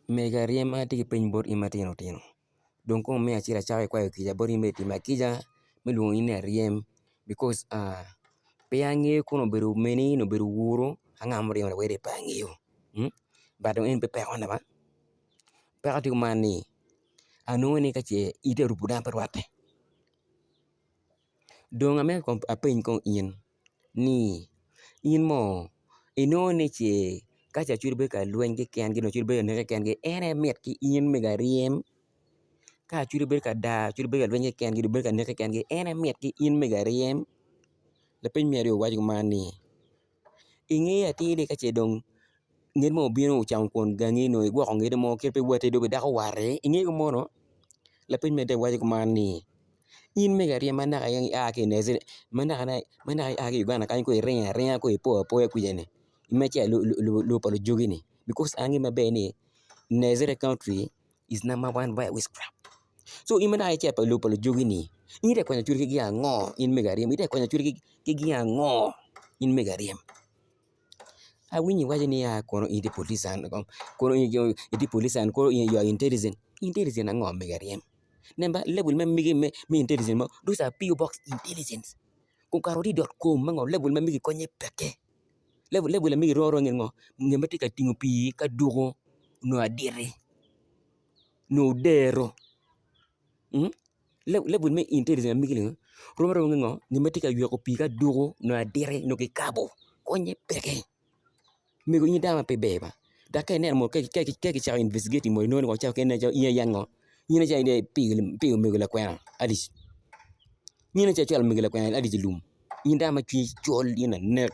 Mega riem ati ki piny bot in matino tino. Dong kong me acel acakö ïkwayo kica bot in bede tim kica më lwongo in ni ariem because pe angeo kun obedo meni obedo wuro angat mörïö wede pe angeo but dong en pe pëkö na ba pëkö tye kuman ni anwongo ni ka ce ite arupu dang pe rwatte dong ame apeny kong in ni in mo inwongo ni ce ka ce acwiny bedo ka lweny keken-gi onyo cwiny bedo ka nek keken-gi en ëmït kï in mego aryem ka acwiny bedo ka daa acwiny bedo ka lweny keken-gi bedo ka nek keken-gi en ëmït kï in mego aryem lapiny më arïö waco kuman ni ingeo atïr ni ka ce dong nget mo obino ocamö kwon gangi onyo igwökö ngede mo kite pe wati dong dako ware ingeo kïmono lapiny më adek waco kuman ni in mego aryëm man naka ïa kï Naciret man naka ïa kï Uganda kany ko ïrïngö arïnga ko ipo apoya kuca ni më cë lobo pa lujogi ni because an gïn na bër ni Naciret country is number one by witchcraft so in man naka ïcë pa lobo pa lujogi ni in ïtë kwanyö cwodi kï angö in mego aryëm ïtë kwanyö cwodi kï gin angö in mego aryëm awinyo iwaco nï kono in ïtï polican kono ïtï polican kono you are intelligent angö mego aryëm nen ba level më migi më intelligent mo those are PO box intelligence kun karë odio.com më ngö level më migi könyë peke level amigi röörö ngö ma tye ka tingo pii k'adwoko onyo aditi onyo odero level më intelligent amigi ni römö ngö nget ma tye ka ywëkö pii k'adwoko onyo aditi onyo kïkabö könyë peke mego in dama pe bër ba dok ka ïnënö mörö ka kïcakö investigating mörö inwongo nï in ayan ngö in aca pïö mego lakwëna Alice in aca cwalö mego lakwëna Alice i lum in dama cwinyi col in anek.